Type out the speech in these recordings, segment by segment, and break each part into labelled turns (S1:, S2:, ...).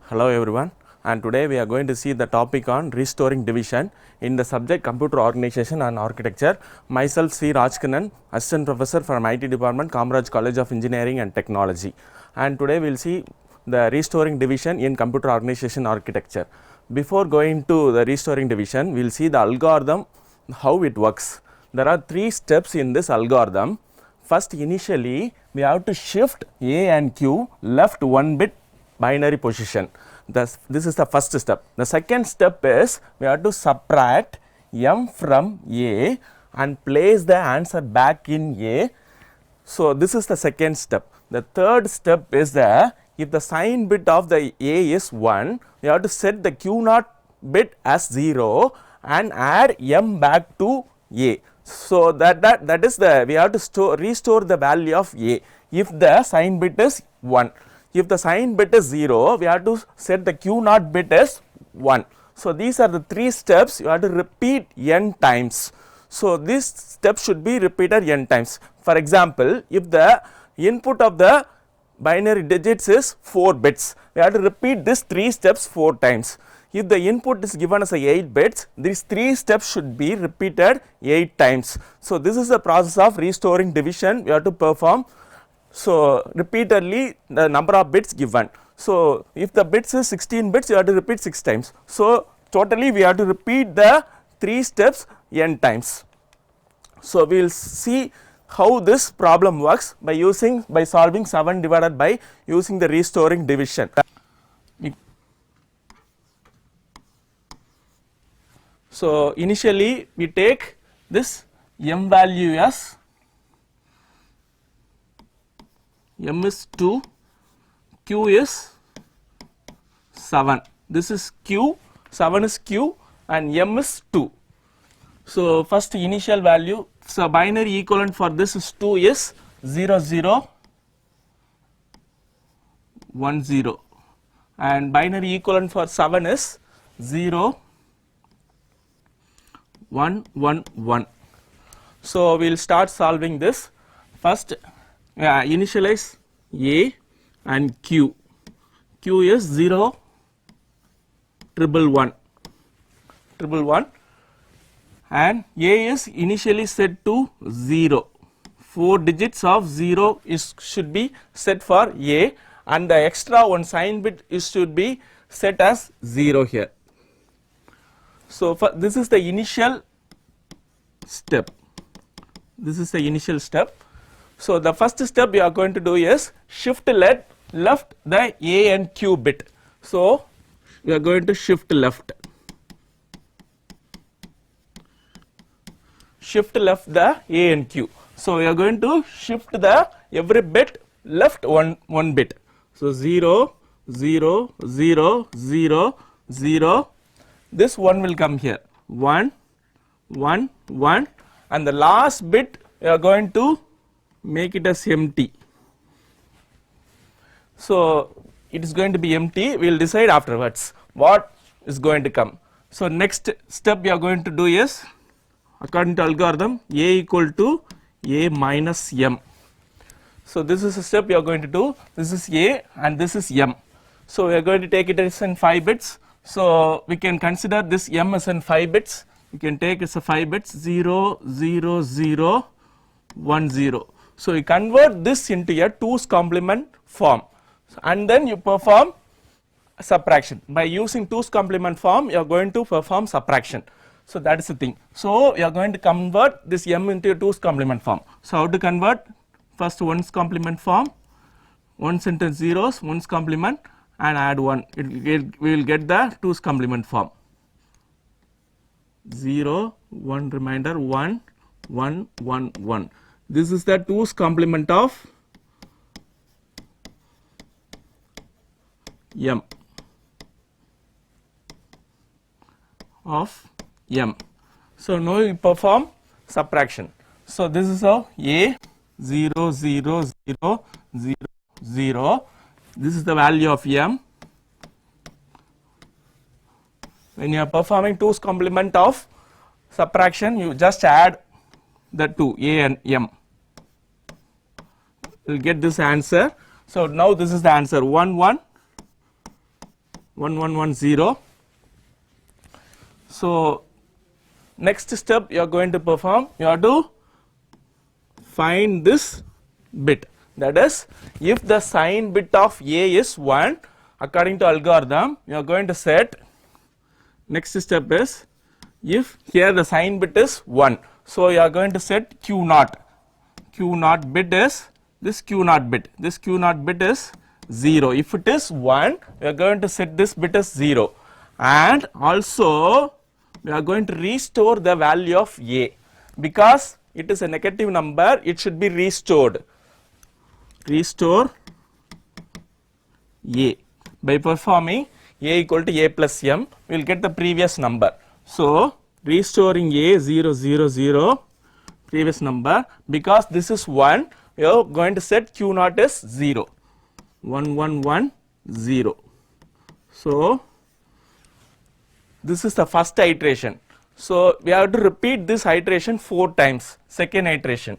S1: Hello everyone, and today we are going to see the topic on restoring division in the subject computer organization and architecture. Myself C. Rajkanan, assistant professor from IT department, Kamaraj College of Engineering and Technology, and today we will see the restoring division in computer organization architecture. Before going to the restoring division, we will see the algorithm, how it works. There are 3 steps in this algorithm. First, initially we have to shift A and Q left 1 bit binary position. This is the first step. The second step is we have to subtract m from A and place the answer back in A. So, this is the second step. The third step is that if the sign bit of the A is 1, we have to set the Q naught bit as 0 and add m back to A. So, that is the we have to restore the value of A if the sign bit is 1. If the sign bit is 0, we have to set the Q naught bit as 1. So, these are the 3 steps you have to repeat n times. So, this step should be repeated n times. For example, if the input of the binary digits is 4 bits, we have to repeat this 3 steps 4 times. If the input is given as 8 bits, these 3 steps should be repeated 8 times. So, this is the process of restoring division we have to perform. So, repeatedly the number of bits given. So, if the bits is 16 bits, you have to repeat 6 times. So, totally we have to repeat the 3 steps n times. So, we will see how this problem works by solving 7 divided by using the restoring division. So, initially we take this m value as m is 2, q is 7, this is q, 7 is q and m is 2. So, first initial value, so binary equivalent for this is 2 is 0 0 1 0 and binary equivalent for 7 is 0 1 1 1. So, we will start solving this. First initialize A and Q. Q is 0 1 1 and A is initially set to 0. 4 digits of 0 should be set for A and the extra one sign bit should be set as 0 here. So, this is the initial step. This is the initial step. So, the first step we are going to do is shift left the A and Q bit. So, we are going to shift left the A and Q. So, we are going to shift the every bit left one bit. So, 0 0 0 0 0, this 1 will come here, 1 1 1 and the last bit we are going to make it as empty. So, it is going to be empty, we will decide afterwards what is going to come. So, next step we are going to do is according to algorithm A equal to A minus M. So, this is a step we are going to do, this is A and this is M. So, we are going to take it as in 5 bits. So, we can consider this M as in 5 bits, we can take as a 5 bits 0 0 0 1 0. So, you convert this into a 2's complement form and then you perform subtraction. By using 2's complement form, you are going to perform subtraction. So, that is the thing. So, you are going to convert this m into a 2's complement form. So, how to convert? First 1's complement form, 1's into zeros, 1's complement and add 1. We will get the 2's complement form. 0, 1 remainder, 1, 1, 1, 1. This is the 2's complement of m So, now you perform subtraction. So, this is how A 0 0 0 0 0, this is the value of m. When you are performing 2's complement of subtraction, you just add the 2 A and M. You will get this answer. So, now this is the answer 1 1 1 1 1 0. So next step you are going to perform, you have to find this bit, that is if the sign bit of A is 1, according to algorithm you are going to set, next step is if here the sign bit is 1, so you are going to set Q naught bit is this Q naught bit is 0. If it is 1, we are going to set this bit as 0, and also we are going to restore the value of A, because it is a negative number, it should be restored. Restore A by performing A equal to A plus M, we will get the previous number. So restoring A 0 0 0 previous number, because this is 1, we are going to set Q naught as 0, 1 1 1 0. So this is the first iteration. So we have to repeat this iteration 4 times, second iteration.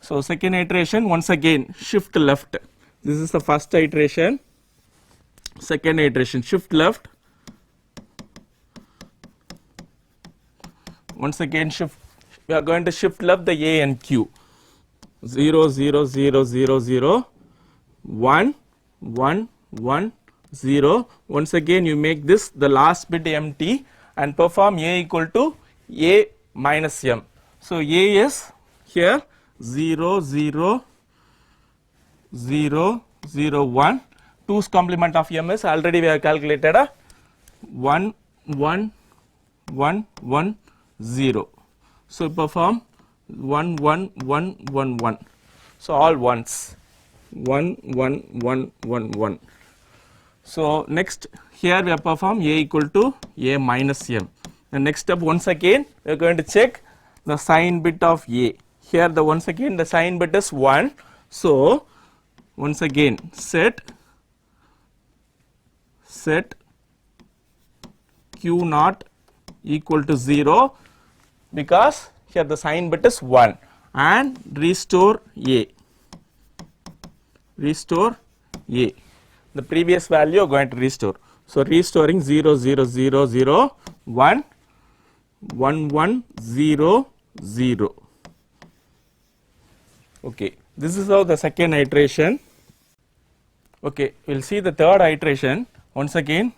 S1: So second iteration, once again shift left, this is the first iteration, second iteration shift left, once again shift, we are going to shift left the A and Q, 0 0 0 0 0 1 1 1 0. Once again you make this the last bit empty and perform A equal to A minus M. So A is here 0 0 0 0 1, 2's complement of M is already we have calculated 1 1 1 1 0. So perform 1 1 1 1 1. So all ones, 1 1 1 1 1. So next here we have performed A equal to A minus M. The next step, once again we are going to check the sign bit of A. Here the once again the sign bit is 1. So once again set Q naught equal to 0, because here the sign bit is 1, and restore A. The previous value are going to restore. So restoring 0 0 0 0 1 1 1 0 0. Okay, this is how the second iteration. Okay, we will see the third iteration. Once again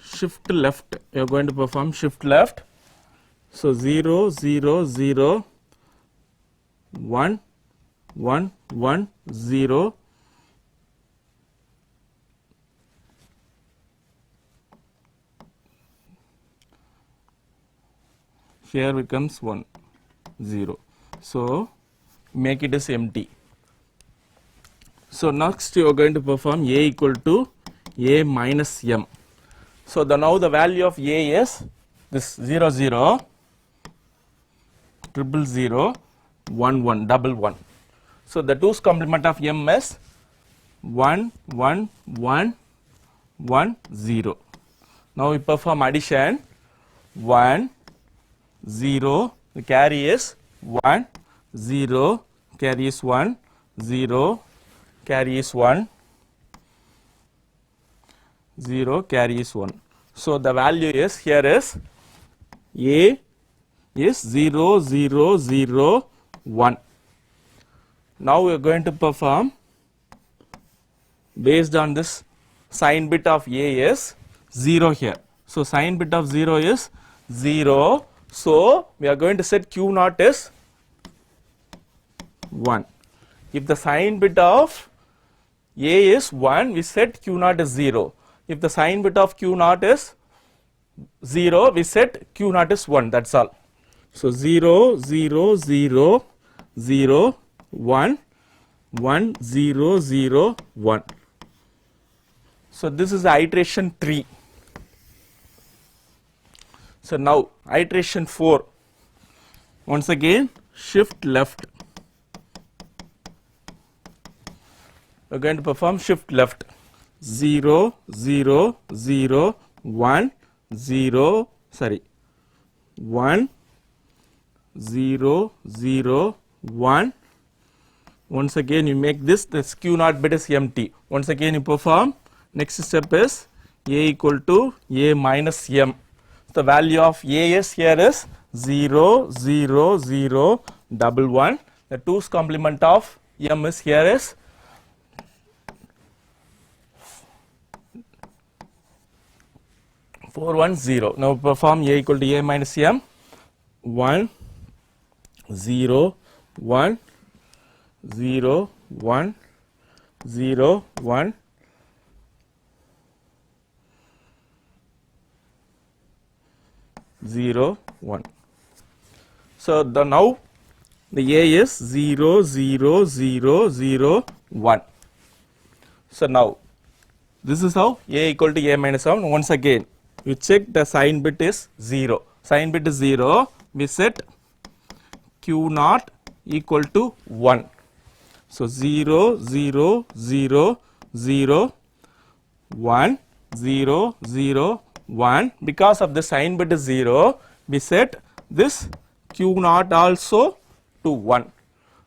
S1: shift left, you are going to perform shift left. So 0 0 0 1 1 1 0 here becomes 1 0. So make it as empty. So next you are going to perform A equal to A minus M. So now the value of A is this 0 0 triple 0 1 1 double 1. So the 2's complement of M is 1 1 1 1 0. Now we perform addition, 1 0, the carry is 1 0, carry is 1 0, carry is 1 0, carry is 1. So the value is here is A is 0 0 0 1. Now we are going to perform based on this sign bit of A is 0 here. So sign bit of 0 is 0. So we are going to set Q naught is 1. If the sign bit of A is 1, we set Q naught is 0. If the sign bit of Q naught is 0, we set Q naught is 1, that's all. So 0 0 0 0 1 1 0 0 1. So this is iteration 3. So now iteration 4, once again shift left, we are going to perform shift left, 0 0 0 1 0 1 0 0 1. Once again you make this Q naught bit is empty. Once again you perform Next step is a equal to a minus m. The value of a is here is 0, 0, 0, 1, 1. The 2's complement of m is here is 4, 1, 0. Now perform a equal to a minus m. 1, 0, 1, 0, 1, 0, 1, 0, 1. So the now the a is 0, 0, 0, 0, 1. So now this is how a equal to a minus 1. Once again you check the sign bit is 0. Sign bit is 0. We set q naught equal to 1. So 0, 0, 0, 0, 1, 0, 0, 1. Because of the sign bit is 0, we set this q naught also to 1.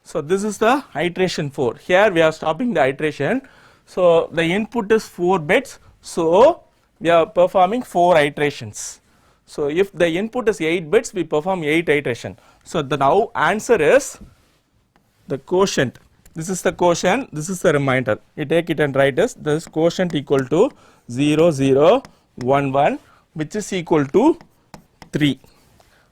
S1: So this is the iteration 4. Here we are stopping the iteration. So the input is 4 bits. So we are performing 4 iterations. So if the input is 8 bits, we perform 8 iteration. So the now answer is the quotient. This is the quotient, this is the remainder. You take it and write as this quotient equal to 0, 0, 1, 1, which is equal to 3.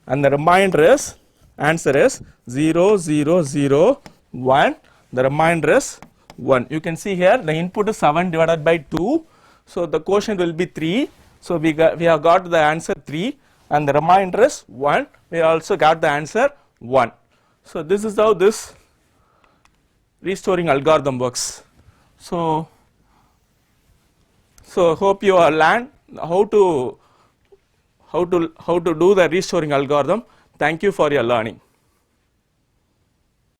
S1: And the remainder is, answer is 0, 0, 0, 1. The remainder is 1. You can see here the input is 7 divided by 2. So the quotient will be 3. So we have got the answer 3, and the remainder is 1. We also got the answer 1. So this is how this restoring algorithm works. So hope you have learned how to do the restoring algorithm. Thank you for your learning.